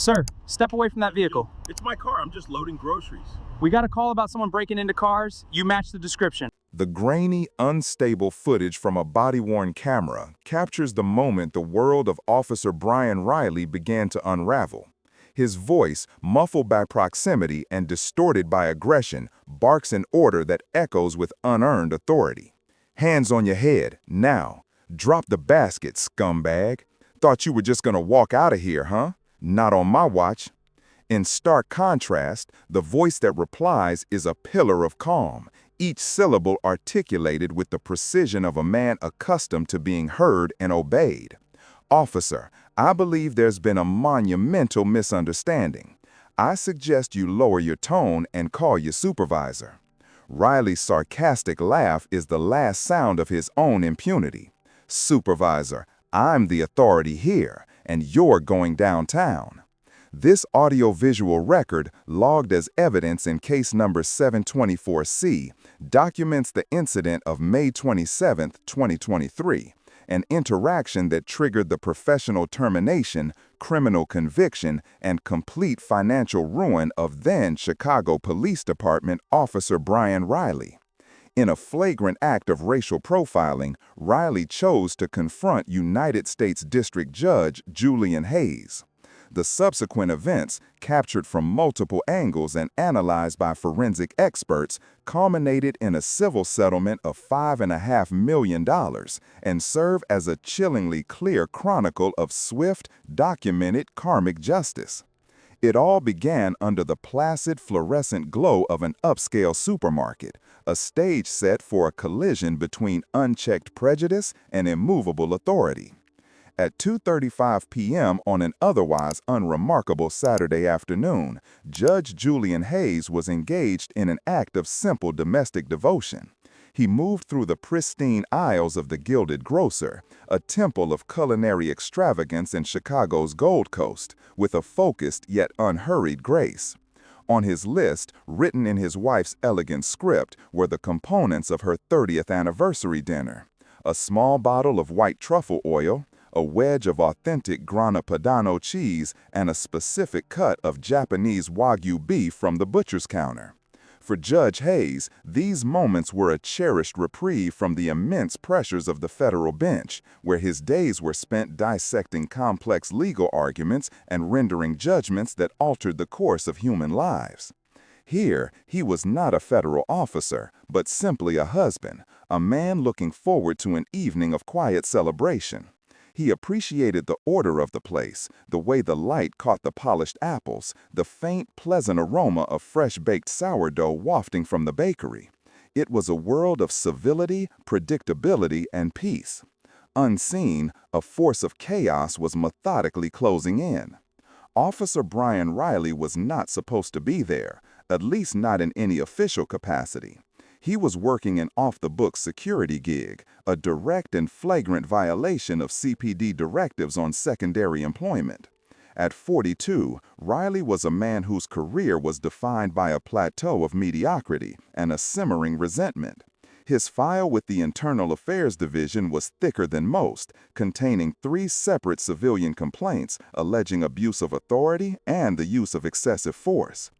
Sir, step away from that vehicle. It's my car. I'm just loading groceries. We got a call about someone breaking into cars. You match the description. The grainy, unstable footage from a body-worn camera captures the moment the world of Officer Brian Riley began to unravel. His voice, muffled by proximity and distorted by aggression, barks an order that echoes with unearned authority. Hands on your head, now. Drop the basket, scumbag. Thought you were just gonna walk out of here, huh? Not on my watch. In stark contrast, the voice that replies is a pillar of calm, each syllable articulated with the precision of a man accustomed to being heard and obeyed. Officer, I believe there's been a monumental misunderstanding. I suggest you lower your tone and call your supervisor. Riley's sarcastic laugh is the last sound of his own impunity. Supervisor, I'm the authority here, and you're going downtown. This audio-visual record, logged as evidence in case number 724C, documents the incident of May 27, 2023, an interaction that triggered the professional termination, criminal conviction, and complete financial ruin of then Chicago Police Department Officer Brian Riley. In a flagrant act of racial profiling, Riley chose to confront United States District Judge Julian Hayes. The subsequent events, captured from multiple angles and analyzed by forensic experts, culminated in a civil settlement of $5.5 million and serve as a chillingly clear chronicle of swift, documented karmic justice. It all began under the placid fluorescent glow of an upscale supermarket, a stage set for a collision between unchecked prejudice and immovable authority. At 2:35 p.m. on an otherwise unremarkable Saturday afternoon, Judge Julian Hayes was engaged in an act of simple domestic devotion. He moved through the pristine aisles of the Gilded Grocer, a temple of culinary extravagance in Chicago's Gold Coast, with a focused yet unhurried grace. On his list, written in his wife's elegant script, were the components of her 30th anniversary dinner: a small bottle of white truffle oil, a wedge of authentic Grana Padano cheese, and a specific cut of Japanese Wagyu beef from the butcher's counter. For Judge Hayes, these moments were a cherished reprieve from the immense pressures of the federal bench, where his days were spent dissecting complex legal arguments and rendering judgments that altered the course of human lives. Here, he was not a federal officer, but simply a husband, a man looking forward to an evening of quiet celebration. He appreciated the order of the place, the way the light caught the polished apples, the faint, pleasant aroma of fresh-baked sourdough wafting from the bakery. It was a world of civility, predictability, and peace. Unseen, a force of chaos was methodically closing in. Officer Brian Riley was not supposed to be there, at least not in any official capacity. He was working an off-the-books security gig, a direct and flagrant violation of CPD directives on secondary employment. At 42, Riley was a man whose career was defined by a plateau of mediocrity and a simmering resentment. His file with the Internal Affairs Division was thicker than most, containing 3 separate civilian complaints alleging abuse of authority and the use of excessive force.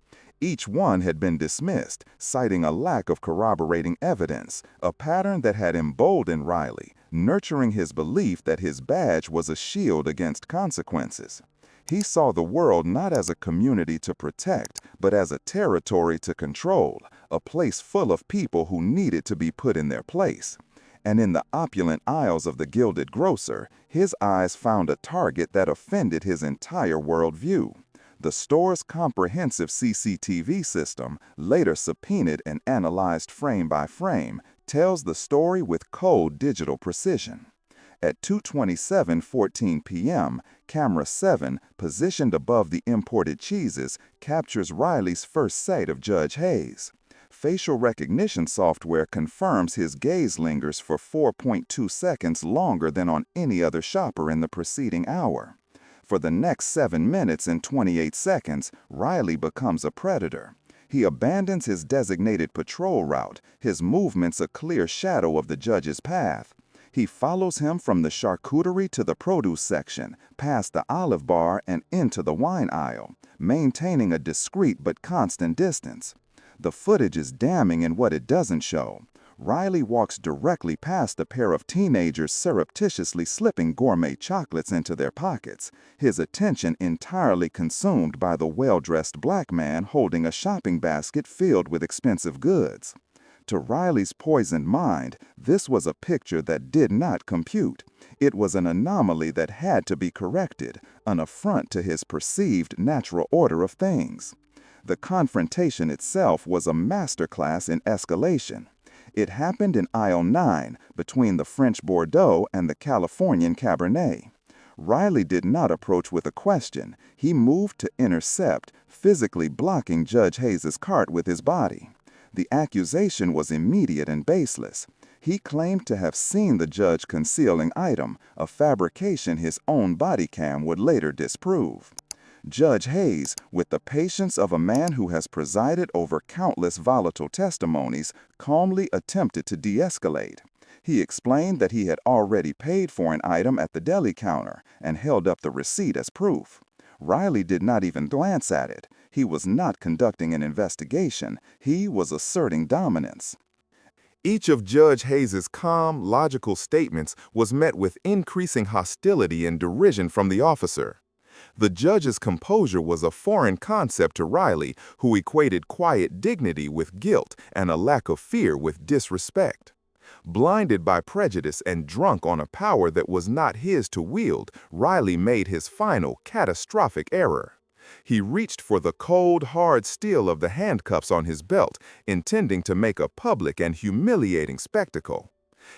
Each one had been dismissed, citing a lack of corroborating evidence, a pattern that had emboldened Riley, nurturing his belief that his badge was a shield against consequences. He saw the world not as a community to protect, but as a territory to control, a place full of people who needed to be put in their place. And in the opulent aisles of the Gilded Grocer, his eyes found a target that offended his entire worldview. The store's comprehensive CCTV system, later subpoenaed and analyzed frame by frame, tells the story with cold digital precision. At 2:27:14 p.m., Camera 7, positioned above the imported cheeses, captures Riley's first sight of Judge Hayes. Facial recognition software confirms his gaze lingers for 4.2 seconds longer than on any other shopper in the preceding hour. For the next 7 minutes and 28 seconds, Riley becomes a predator. He abandons his designated patrol route, his movements a clear shadow of the judge's path. He follows him from the charcuterie to the produce section, past the olive bar and into the wine aisle, maintaining a discreet but constant distance. The footage is damning in what it doesn't show. Riley walks directly past a pair of teenagers surreptitiously slipping gourmet chocolates into their pockets, his attention entirely consumed by the well-dressed black man holding a shopping basket filled with expensive goods. To Riley's poisoned mind, this was a picture that did not compute. It was an anomaly that had to be corrected, an affront to his perceived natural order of things. The confrontation itself was a masterclass in escalation. It happened in aisle 9, between the French Bordeaux and the Californian Cabernet. Riley did not approach with a question. He moved to intercept, physically blocking Judge Hayes's cart with his body. The accusation was immediate and baseless. He claimed to have seen the judge concealing item, a fabrication his own body cam would later disprove. Judge Hayes, with the patience of a man who has presided over countless volatile testimonies, calmly attempted to de-escalate. He explained that he had already paid for an item at the deli counter and held up the receipt as proof. Riley did not even glance at it. He was not conducting an investigation. He was asserting dominance. Each of Judge Hayes's calm, logical statements was met with increasing hostility and derision from the officer. The judge's composure was a foreign concept to Riley, who equated quiet dignity with guilt and a lack of fear with disrespect. Blinded by prejudice and drunk on a power that was not his to wield, Riley made his final, catastrophic error. He reached for the cold, hard steel of the handcuffs on his belt, intending to make a public and humiliating spectacle.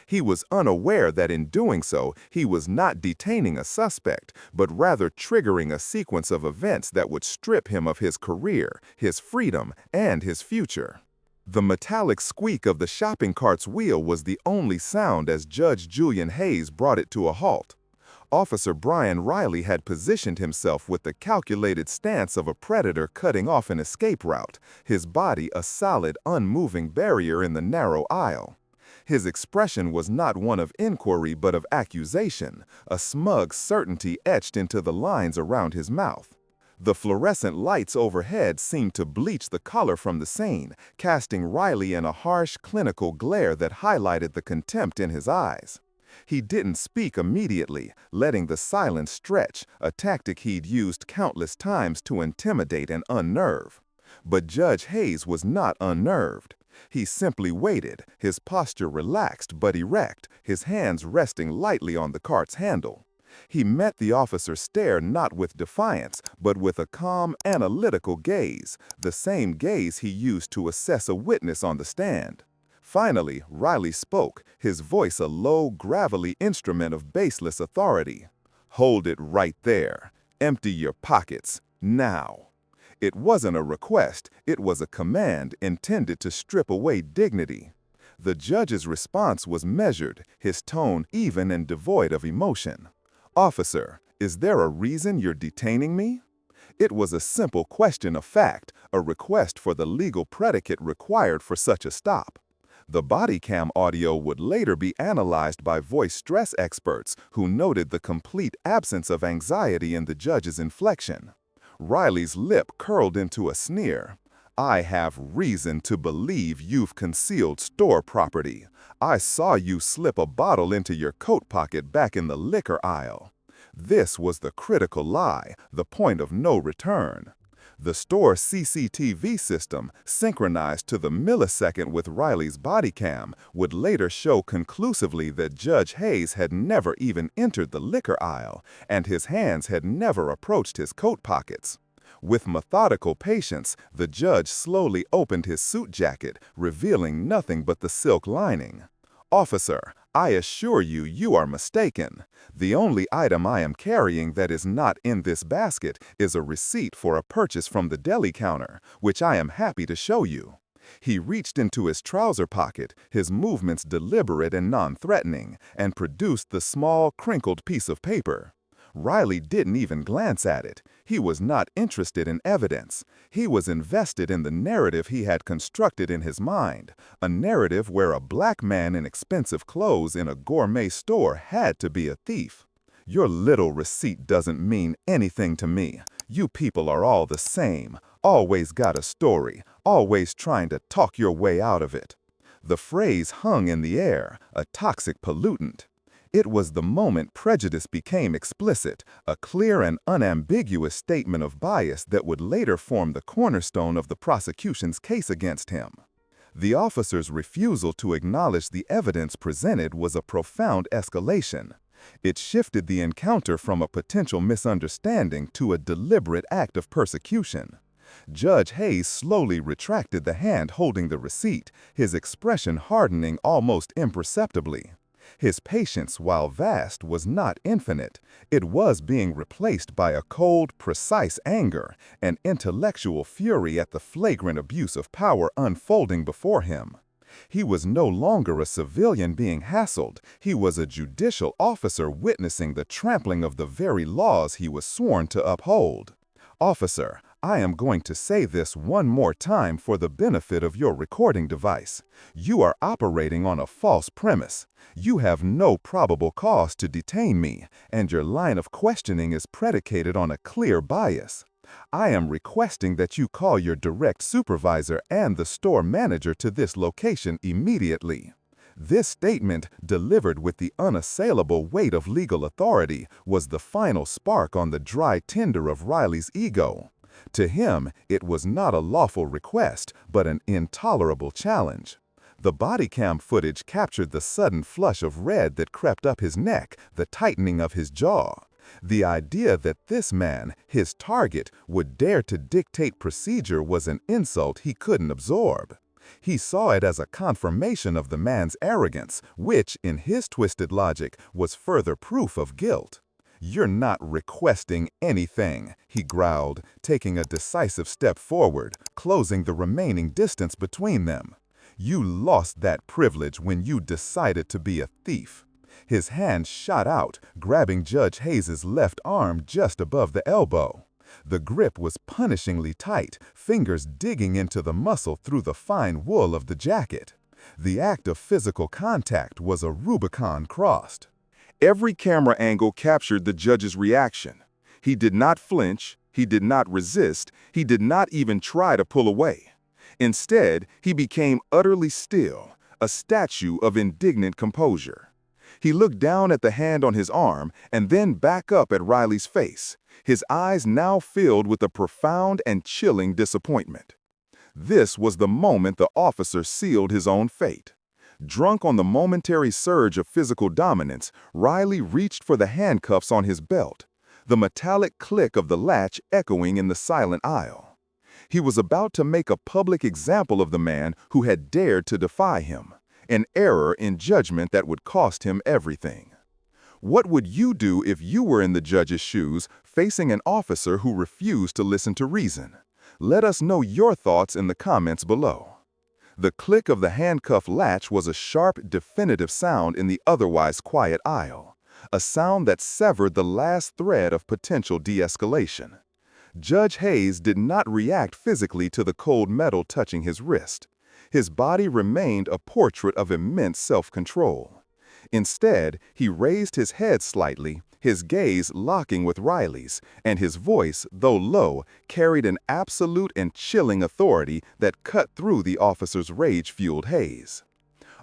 He was unaware that in doing so, he was not detaining a suspect, but rather triggering a sequence of events that would strip him of his career, his freedom, and his future. The metallic squeak of the shopping cart's wheel was the only sound as Judge Julian Hayes brought it to a halt. Officer Brian Riley had positioned himself with the calculated stance of a predator cutting off an escape route, his body a solid, unmoving barrier in the narrow aisle. His expression was not one of inquiry but of accusation, a smug certainty etched into the lines around his mouth. The fluorescent lights overhead seemed to bleach the color from the scene, casting Riley in a harsh, clinical glare that highlighted the contempt in his eyes. He didn't speak immediately, letting the silence stretch, a tactic he'd used countless times to intimidate and unnerve. But Judge Hayes was not unnerved. He simply waited, his posture relaxed but erect, his hands resting lightly on the cart's handle. He met the officer's stare not with defiance, but with a calm, analytical gaze, the same gaze he used to assess a witness on the stand. Finally, Riley spoke, his voice a low, gravelly instrument of baseless authority. "Hold it right there. Empty your pockets. Now." It wasn't a request, it was a command intended to strip away dignity. The judge's response was measured, his tone even and devoid of emotion. "Officer, is there a reason you're detaining me?" It was a simple question of fact, a request for the legal predicate required for such a stop. The body cam audio would later be analyzed by voice stress experts who noted the complete absence of anxiety in the judge's inflection. Riley's lip curled into a sneer. "I have reason to believe you've concealed store property. I saw you slip a bottle into your coat pocket back in the liquor aisle." This was the critical lie, the point of no return. The store CCTV system, synchronized to the millisecond with Riley's body cam, would later show conclusively that Judge Hayes had never even entered the liquor aisle, and his hands had never approached his coat pockets. With methodical patience, the judge slowly opened his suit jacket, revealing nothing but the silk lining. "Officer, I assure you, you are mistaken. The only item I am carrying that is not in this basket is a receipt for a purchase from the deli counter, which I am happy to show you." He reached into his trouser pocket, his movements deliberate and non-threatening, and produced the small, crinkled piece of paper. Riley didn't even glance at it. He was not interested in evidence. He was invested in the narrative he had constructed in his mind, a narrative where a black man in expensive clothes in a gourmet store had to be a thief. Your little receipt doesn't mean anything to me. You people are all the same, always got a story, always trying to talk your way out of it. The phrase hung in the air, a toxic pollutant. It was the moment prejudice became explicit, a clear and unambiguous statement of bias that would later form the cornerstone of the prosecution's case against him. The officer's refusal to acknowledge the evidence presented was a profound escalation. It shifted the encounter from a potential misunderstanding to a deliberate act of persecution. Judge Hayes slowly retracted the hand holding the receipt, his expression hardening almost imperceptibly. His patience, while vast, was not infinite. It was being replaced by a cold, precise anger, an intellectual fury at the flagrant abuse of power unfolding before him. He was no longer a civilian being hassled. He was a judicial officer witnessing the trampling of the very laws he was sworn to uphold. Officer, I am going to say this one more time for the benefit of your recording device. You are operating on a false premise. You have no probable cause to detain me, and your line of questioning is predicated on a clear bias. I am requesting that you call your direct supervisor and the store manager to this location immediately. This statement, delivered with the unassailable weight of legal authority, was the final spark on the dry tinder of Riley's ego. To him, it was not a lawful request, but an intolerable challenge. The body cam footage captured the sudden flush of red that crept up his neck, the tightening of his jaw. The idea that this man, his target, would dare to dictate procedure was an insult he couldn't absorb. He saw it as a confirmation of the man's arrogance, which, in his twisted logic, was further proof of guilt. "You're not requesting anything," he growled, taking a decisive step forward, closing the remaining distance between them. "You lost that privilege when you decided to be a thief." His hand shot out, grabbing Judge Hayes's left arm just above the elbow. The grip was punishingly tight, fingers digging into the muscle through the fine wool of the jacket. The act of physical contact was a Rubicon crossed. Every camera angle captured the judge's reaction. He did not flinch, he did not resist, he did not even try to pull away. Instead, he became utterly still, a statue of indignant composure. He looked down at the hand on his arm and then back up at Riley's face, his eyes now filled with a profound and chilling disappointment. This was the moment the officer sealed his own fate. Drunk on the momentary surge of physical dominance, Riley reached for the handcuffs on his belt, the metallic click of the latch echoing in the silent aisle. He was about to make a public example of the man who had dared to defy him, an error in judgment that would cost him everything. What would you do if you were in the judge's shoes, facing an officer who refused to listen to reason? Let us know your thoughts in the comments below. The click of the handcuff latch was a sharp, definitive sound in the otherwise quiet aisle, a sound that severed the last thread of potential de-escalation. Judge Hayes did not react physically to the cold metal touching his wrist. His body remained a portrait of immense self-control. Instead, he raised his head slightly, his gaze locking with Riley's, and his voice, though low, carried an absolute and chilling authority that cut through the officer's rage-fueled haze.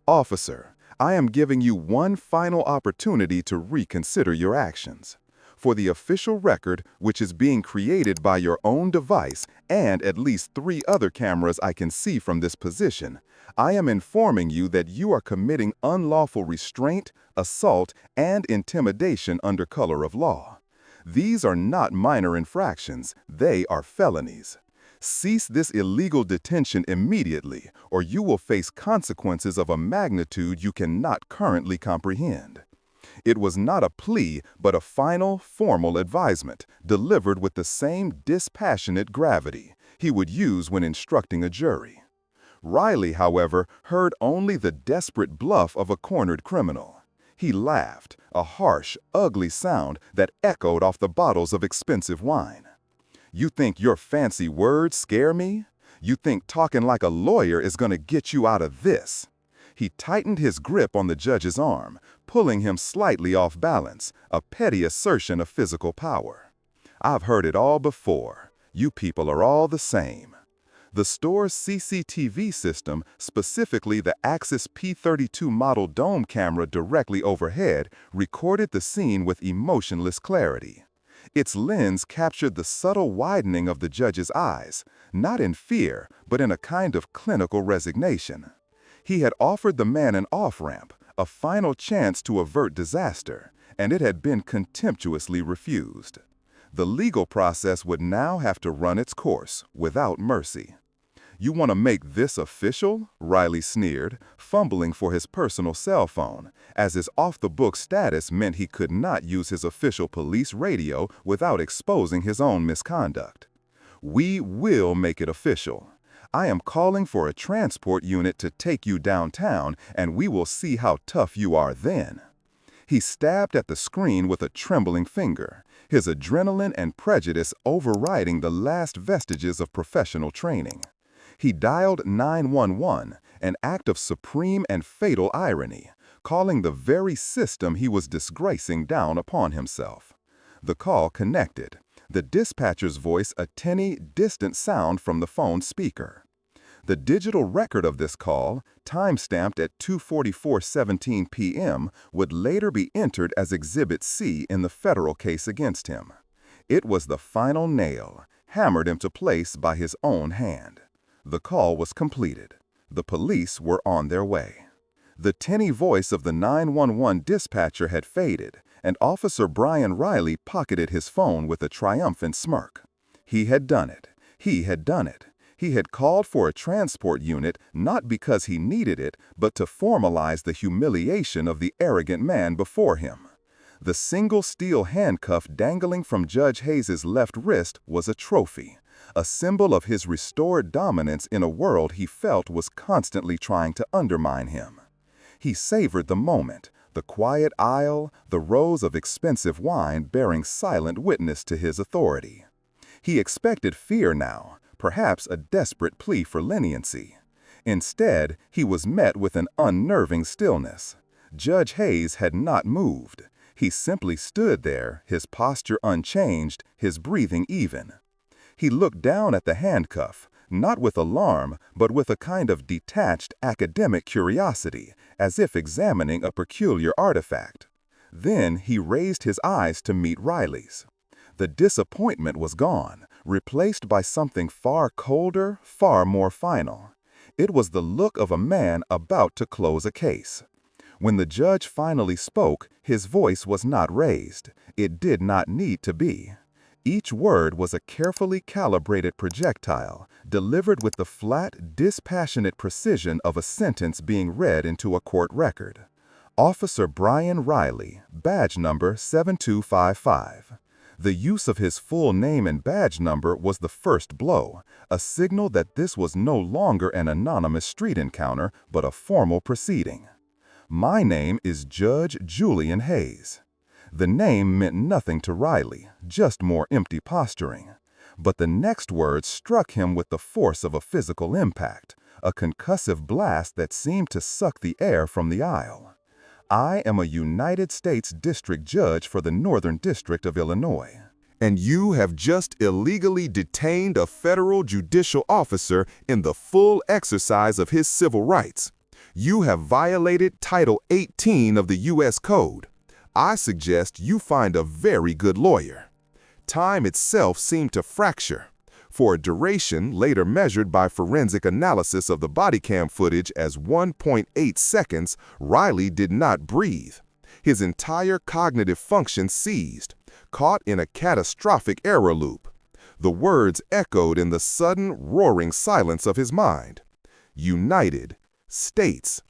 "Officer, I am giving you one final opportunity to reconsider your actions. For the official record, which is being created by your own device and at least 3 other cameras I can see from this position, I am informing you that you are committing unlawful restraint, assault, and intimidation under color of law. These are not minor infractions, they are felonies. Cease this illegal detention immediately, or you will face consequences of a magnitude you cannot currently comprehend." It was not a plea, but a final, formal advisement, delivered with the same dispassionate gravity he would use when instructing a jury. Riley, however, heard only the desperate bluff of a cornered criminal. He laughed, a harsh, ugly sound that echoed off the bottles of expensive wine. "You think your fancy words scare me? You think talking like a lawyer is going to get you out of this?" He tightened his grip on the judge's arm, pulling him slightly off balance, a petty assertion of physical power. "I've heard it all before. You people are all the same." The store's CCTV system, specifically the Axis P32 model dome camera directly overhead, recorded the scene with emotionless clarity. Its lens captured the subtle widening of the judge's eyes, not in fear, but in a kind of clinical resignation. He had offered the man an off-ramp, a final chance to avert disaster, and it had been contemptuously refused. The legal process would now have to run its course, without mercy. "You want to make this official?" Riley sneered, fumbling for his personal cell phone, as his off-the-book status meant he could not use his official police radio without exposing his own misconduct. "We will make it official. I am calling for a transport unit to take you downtown, and we will see how tough you are then." He stabbed at the screen with a trembling finger, his adrenaline and prejudice overriding the last vestiges of professional training. He dialed 911, an act of supreme and fatal irony, calling the very system he was disgracing down upon himself. The call connected, the dispatcher's voice a tinny, distant sound from the phone speaker. The digital record of this call, time-stamped at 2:44:17 p.m., would later be entered as Exhibit C in the federal case against him. It was the final nail, hammered into place by his own hand. The call was completed. The police were on their way. The tinny voice of the 911 dispatcher had faded, and Officer Brian Riley pocketed his phone with a triumphant smirk. He had done it. He had done it. He had called for a transport unit not because he needed it, but to formalize the humiliation of the arrogant man before him. The single steel handcuff dangling from Judge Hayes's left wrist was a trophy, a symbol of his restored dominance in a world he felt was constantly trying to undermine him. He savored the moment, the quiet aisle, the rows of expensive wine bearing silent witness to his authority. He expected fear now, perhaps a desperate plea for leniency. Instead, he was met with an unnerving stillness. Judge Hayes had not moved. He simply stood there, his posture unchanged, his breathing even. He looked down at the handcuff, not with alarm, but with a kind of detached academic curiosity, as if examining a peculiar artifact. Then he raised his eyes to meet Riley's. The disappointment was gone, replaced by something far colder, far more final. It was the look of a man about to close a case. When the judge finally spoke, his voice was not raised. It did not need to be. Each word was a carefully calibrated projectile, delivered with the flat, dispassionate precision of a sentence being read into a court record. Officer Brian Riley, badge number 7255. The use of his full name and badge number was the first blow, a signal that this was no longer an anonymous street encounter, but a formal proceeding. "My name is Judge Julian Hayes." The name meant nothing to Riley, just more empty posturing. But the next words struck him with the force of a physical impact, a concussive blast that seemed to suck the air from the aisle. "I am a United States District Judge for the Northern District of Illinois. And you have just illegally detained a federal judicial officer in the full exercise of his civil rights. You have violated Title 18 of the U.S. Code. I suggest you find a very good lawyer." Time itself seemed to fracture. For a duration later measured by forensic analysis of the body cam footage as 1.8 seconds, Riley did not breathe. His entire cognitive function seized, caught in a catastrophic error loop. The words echoed in the sudden, roaring silence of his mind. United States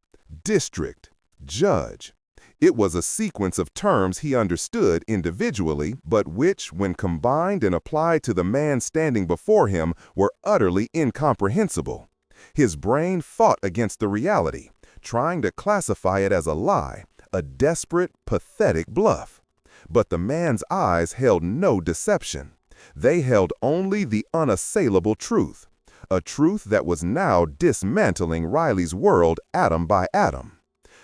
District Judge. It was a sequence of terms he understood individually, but which, when combined and applied to the man standing before him, were utterly incomprehensible. His brain fought against the reality, trying to classify it as a lie, a desperate, pathetic bluff. But the man's eyes held no deception. They held only the unassailable truth, a truth that was now dismantling Riley's world atom by atom.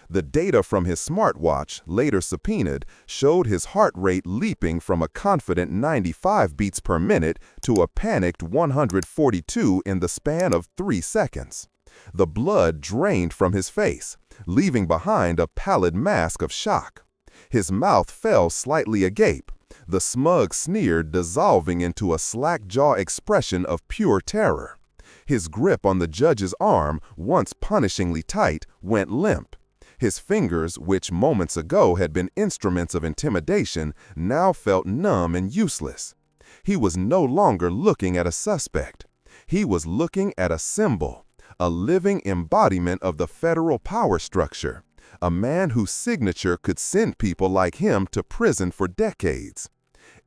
The data from his smartwatch, later subpoenaed, showed his heart rate leaping from a confident 95 beats per minute to a panicked 142 in the span of 3 seconds. The blood drained from his face, leaving behind a pallid mask of shock. His mouth fell slightly agape, the smug sneer dissolving into a slack-jaw expression of pure terror. His grip on the judge's arm, once punishingly tight, went limp. His fingers, which moments ago had been instruments of intimidation, now felt numb and useless. He was no longer looking at a suspect. He was looking at a symbol, a living embodiment of the federal power structure, a man whose signature could send people like him to prison for decades.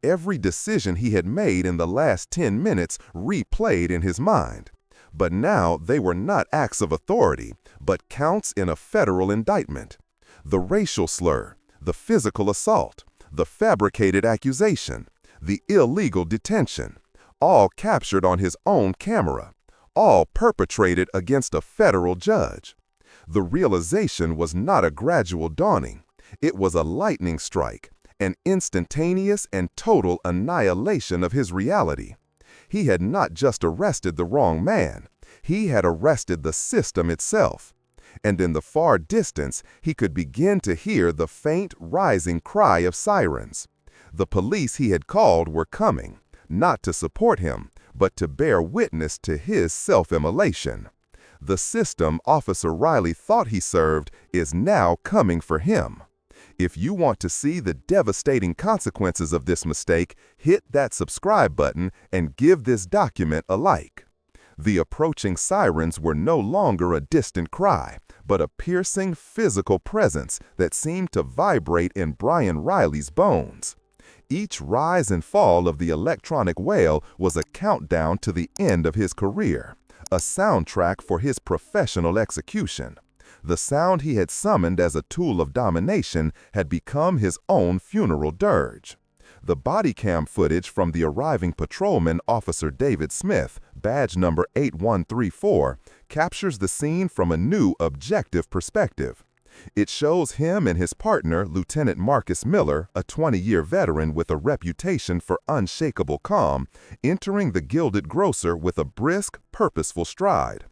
Every decision he had made in the last 10 minutes replayed in his mind. But now they were not acts of authority, but counts in a federal indictment. The racial slur, the physical assault, the fabricated accusation, the illegal detention, all captured on his own camera, all perpetrated against a federal judge. The realization was not a gradual dawning. It was a lightning strike, an instantaneous and total annihilation of his reality. He had not just arrested the wrong man. He had arrested the system itself. And in the far distance, he could begin to hear the faint, rising cry of sirens. The police he had called were coming, not to support him, but to bear witness to his self-immolation. The system Officer Riley thought he served is now coming for him. If you want to see the devastating consequences of this mistake, hit that subscribe button and give this document a like. The approaching sirens were no longer a distant cry, but a piercing physical presence that seemed to vibrate in Brian Riley's bones. Each rise and fall of the electronic wail was a countdown to the end of his career, a soundtrack for his professional execution. The sound he had summoned as a tool of domination had become his own funeral dirge. The body cam footage from the arriving patrolman, Officer David Smith, badge number 8134, captures the scene from a new objective perspective. It shows him and his partner, Lieutenant Marcus Miller, a 20-year veteran with a reputation for unshakable calm, entering the Gilded Grocer with a brisk, purposeful stride.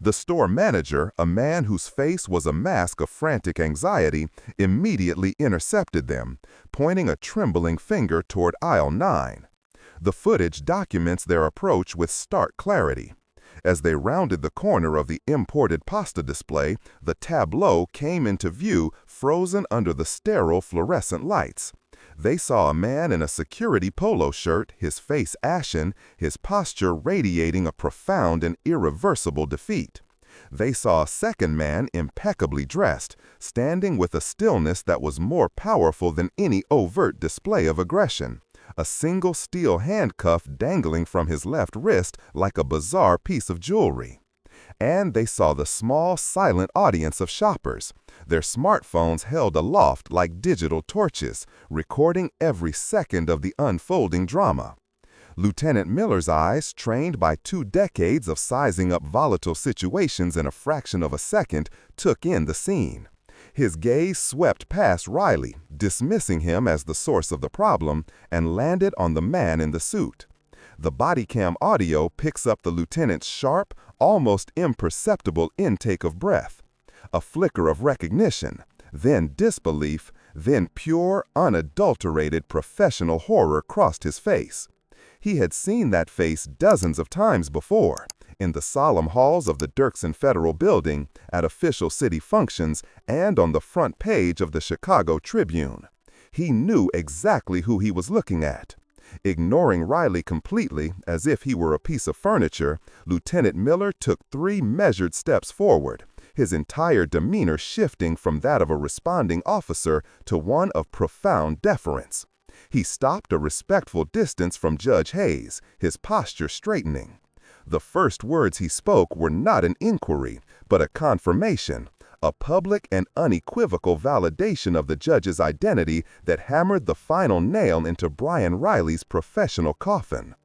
The store manager, a man whose face was a mask of frantic anxiety, immediately intercepted them, pointing a trembling finger toward aisle 9. The footage documents their approach with stark clarity. As they rounded the corner of the imported pasta display, the tableau came into view, frozen under the sterile fluorescent lights. They saw a man in a security polo shirt, his face ashen, his posture radiating a profound and irreversible defeat. They saw a second man impeccably dressed, standing with a stillness that was more powerful than any overt display of aggression. A single steel handcuff dangling from his left wrist like a bizarre piece of jewelry. And they saw the small, silent audience of shoppers, their smartphones held aloft like digital torches, recording every second of the unfolding drama. Lieutenant Miller's eyes, trained by 2 decades of sizing up volatile situations in a fraction of a second, took in the scene. His gaze swept past Riley, dismissing him as the source of the problem, and landed on the man in the suit. The body cam audio picks up the lieutenant's sharp, almost imperceptible intake of breath. A flicker of recognition, then disbelief, then pure, unadulterated professional horror crossed his face. He had seen that face dozens of times before, in the solemn halls of the Dirksen Federal Building, at official city functions, and on the front page of the Chicago Tribune. He knew exactly who he was looking at. Ignoring Riley completely, as if he were a piece of furniture, Lieutenant Miller took 3 measured steps forward, his entire demeanor shifting from that of a responding officer to one of profound deference. He stopped a respectful distance from Judge Hayes, his posture straightening. The first words he spoke were not an inquiry, but a confirmation, a public and unequivocal validation of the judge's identity that hammered the final nail into Brian Riley's professional coffin.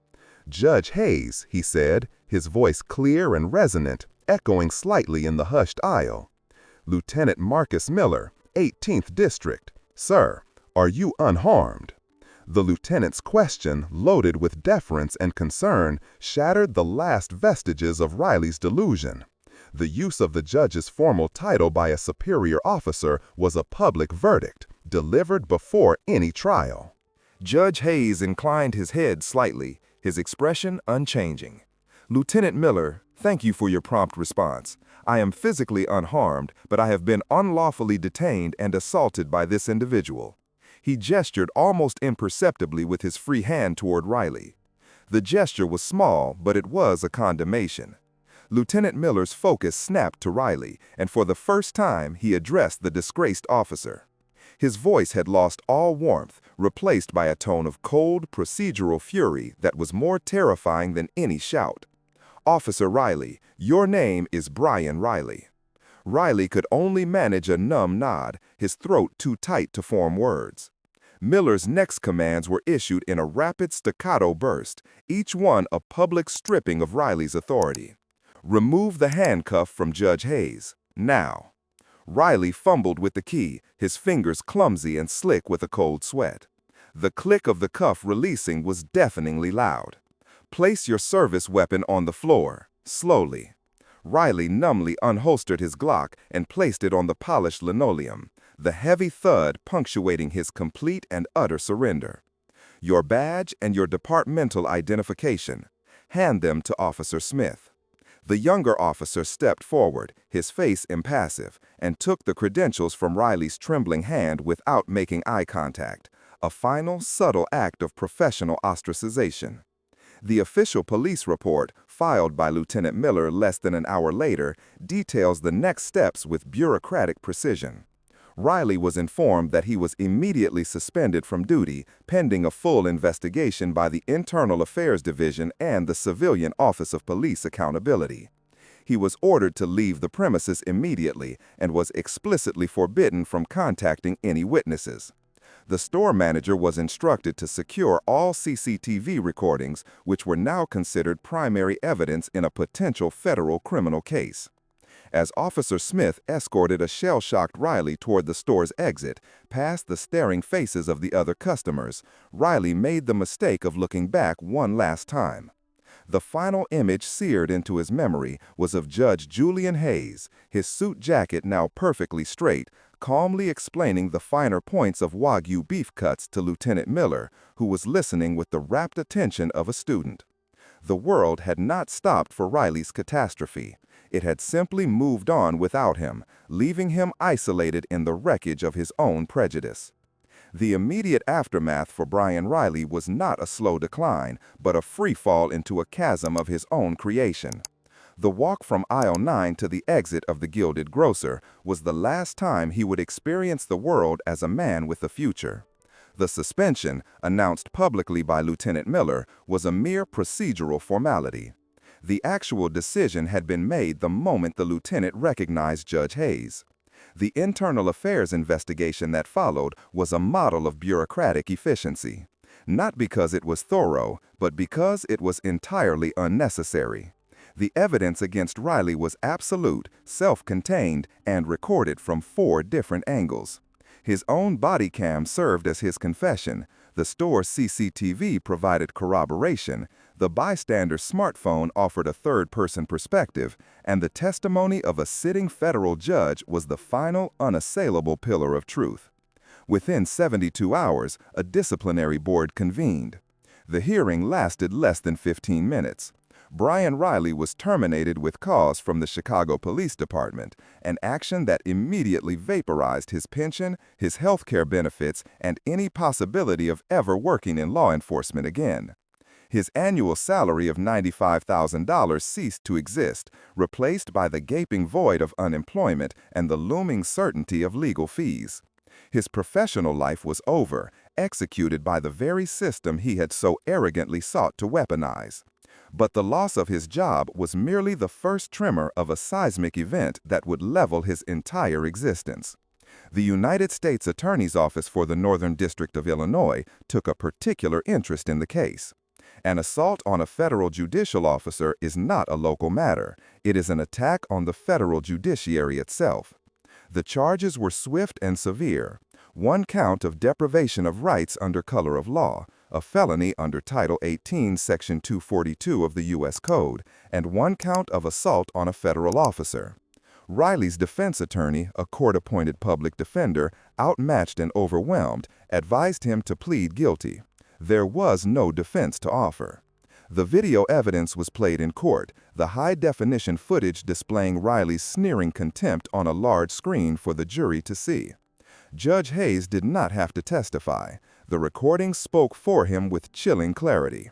"Judge Hayes," he said, his voice clear and resonant, echoing slightly in the hushed aisle. "Lieutenant Marcus Miller, 18th District. Sir, are you unharmed?" The lieutenant's question, loaded with deference and concern, shattered the last vestiges of Riley's delusion. The use of the judge's formal title by a superior officer was a public verdict, delivered before any trial. Judge Hayes inclined his head slightly, his expression unchanging. "Lieutenant Miller, thank you for your prompt response. I am physically unharmed, but I have been unlawfully detained and assaulted by this individual." He gestured almost imperceptibly with his free hand toward Riley. The gesture was small, but it was a condemnation. Lieutenant Miller's focus snapped to Riley, and for the first time he addressed the disgraced officer. His voice had lost all warmth, replaced by a tone of cold, procedural fury that was more terrifying than any shout. "Officer Riley, your name is Brian Riley." Riley could only manage a numb nod, his throat too tight to form words. Miller's next commands were issued in a rapid staccato burst, each one a public stripping of Riley's authority. "Remove the handcuff from Judge Hayes. Now." Riley fumbled with the key, his fingers clumsy and slick with a cold sweat. The click of the cuff releasing was deafeningly loud. "Place your service weapon on the floor, slowly." Riley numbly unholstered his Glock and placed it on the polished linoleum, the heavy thud punctuating his complete and utter surrender. "Your badge and your departmental identification. Hand them to Officer Smith." The younger officer stepped forward, his face impassive, and took the credentials from Riley's trembling hand without making eye contact, a final, subtle act of professional ostracization. The official police report, filed by Lieutenant Miller less than an hour later, details the next steps with bureaucratic precision. Riley was informed that he was immediately suspended from duty, pending a full investigation by the Internal Affairs Division and the Civilian Office of Police Accountability. He was ordered to leave the premises immediately and was explicitly forbidden from contacting any witnesses. The store manager was instructed to secure all CCTV recordings, which were now considered primary evidence in a potential federal criminal case. As Officer Smith escorted a shell-shocked Riley toward the store's exit, past the staring faces of the other customers, Riley made the mistake of looking back one last time. The final image seared into his memory was of Judge Julian Hayes, his suit jacket now perfectly straight, calmly explaining the finer points of Wagyu beef cuts to Lieutenant Miller, who was listening with the rapt attention of a student. The world had not stopped for Riley's catastrophe. It had simply moved on without him, leaving him isolated in the wreckage of his own prejudice. The immediate aftermath for Brian Riley was not a slow decline, but a free fall into a chasm of his own creation. The walk from aisle 9 to the exit of the Gilded Grocer was the last time he would experience the world as a man with a future. The suspension, announced publicly by Lieutenant Miller, was a mere procedural formality. The actual decision had been made the moment the lieutenant recognized Judge Hayes. The internal affairs investigation that followed was a model of bureaucratic efficiency, not because it was thorough, but because it was entirely unnecessary. The evidence against Riley was absolute, self-contained, and recorded from 4 different angles. His own body cam served as his confession, the store's CCTV provided corroboration, the bystander's smartphone offered a third-person perspective, and the testimony of a sitting federal judge was the final, unassailable pillar of truth. Within 72 hours, a disciplinary board convened. The hearing lasted less than 15 minutes. Brian Riley was terminated with cause from the Chicago Police Department, an action that immediately vaporized his pension, his health care benefits, and any possibility of ever working in law enforcement again. His annual salary of $95,000 ceased to exist, replaced by the gaping void of unemployment and the looming certainty of legal fees. His professional life was over, executed by the very system he had so arrogantly sought to weaponize. But the loss of his job was merely the first tremor of a seismic event that would level his entire existence. The United States Attorney's Office for the Northern District of Illinois took a particular interest in the case. An assault on a federal judicial officer is not a local matter. It is an attack on the federal judiciary itself. The charges were swift and severe. One count of deprivation of rights under color of law, a felony under Title 18, Section 242 of the U.S. Code, and one count of assault on a federal officer. Riley's defense attorney, a court-appointed public defender, outmatched and overwhelmed, advised him to plead guilty. There was no defense to offer. The video evidence was played in court, the high-definition footage displaying Riley's sneering contempt on a large screen for the jury to see. Judge Hayes did not have to testify. The recording spoke for him with chilling clarity.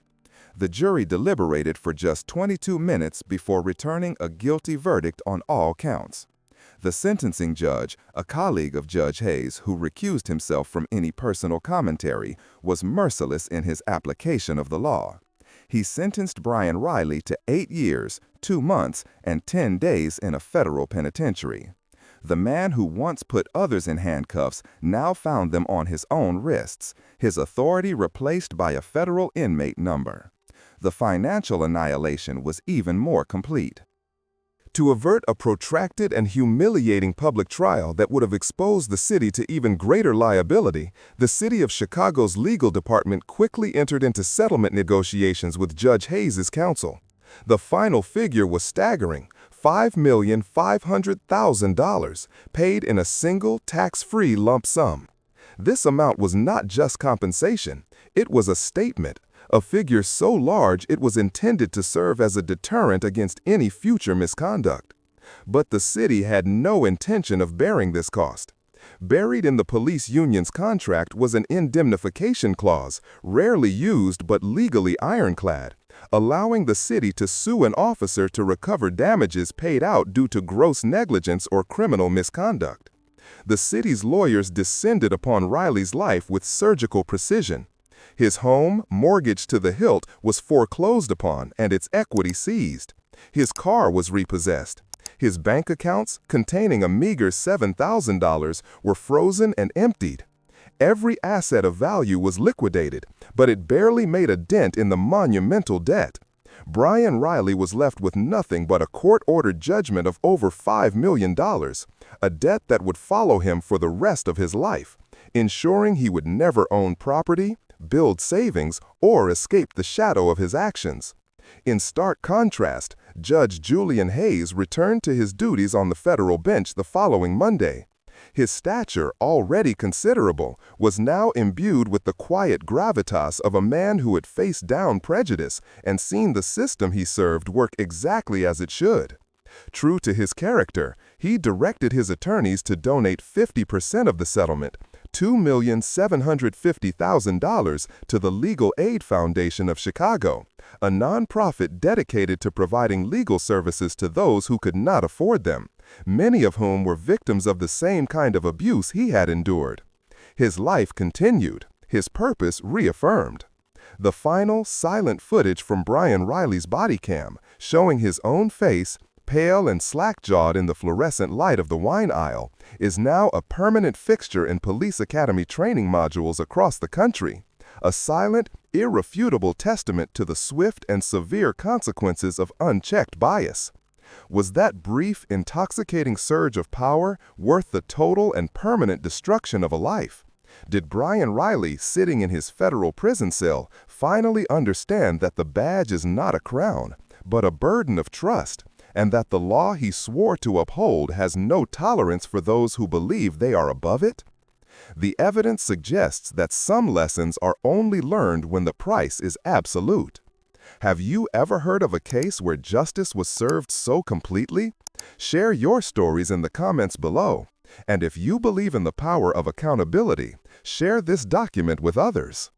The jury deliberated for just 22 minutes before returning a guilty verdict on all counts. The sentencing judge, a colleague of Judge Hayes who recused himself from any personal commentary, was merciless in his application of the law. He sentenced Brian Riley to 8 years, 2 months, and 10 days in a federal penitentiary. The man who once put others in handcuffs now found them on his own wrists, his authority replaced by a federal inmate number. The financial annihilation was even more complete. To avert a protracted and humiliating public trial that would have exposed the city to even greater liability, the City of Chicago's legal department quickly entered into settlement negotiations with Judge Hayes' counsel. The final figure was staggering: $5,500,000, paid in a single tax-free lump sum. This amount was not just compensation, it was a statement, a figure so large it was intended to serve as a deterrent against any future misconduct. But the city had no intention of bearing this cost. Buried in the police union's contract was an indemnification clause, rarely used but legally ironclad, allowing the city to sue an officer to recover damages paid out due to gross negligence or criminal misconduct. The city's lawyers descended upon Riley's life with surgical precision. His home, mortgaged to the hilt, was foreclosed upon and its equity seized. His car was repossessed. His bank accounts, containing a meager $7,000, were frozen and emptied. Every asset of value was liquidated, but it barely made a dent in the monumental debt. Brian Riley was left with nothing but a court-ordered judgment of over $5 million, a debt that would follow him for the rest of his life, ensuring he would never own property, build savings, or escape the shadow of his actions. In stark contrast, Judge Julian Hayes returned to his duties on the federal bench the following Monday. His stature, already considerable, was imbued imbued with the quiet gravitas of a man who had faced down prejudice and seen the system he served work exactly as it should. True to his character, he directed his attorneys to donate 50% of the settlement, $2,750,000, to the Legal Aid Foundation of Chicago, a nonprofit dedicated to providing legal services to those who could not afford them, many of whom were victims of the same kind of abuse he had endured. His life continued, his purpose reaffirmed. The final, silent footage from Brian Riley's body cam, showing his own face, pale and slack-jawed in the fluorescent light of the wine aisle, is now a permanent fixture in police academy training modules across the country, a silent, irrefutable testament to the swift and severe consequences of unchecked bias. Was that brief, intoxicating surge of power worth the total and permanent destruction of a life? Did Brian Riley, sitting in his federal prison cell, finally understand that the badge is not a crown, but a burden of trust, and that the law he swore to uphold has no tolerance for those who believe they are above it? The evidence suggests that some lessons are only learned when the price is absolute. Have you ever heard of a case where justice was served so completely? Share your stories in the comments below. And if you believe in the power of accountability, share this document with others.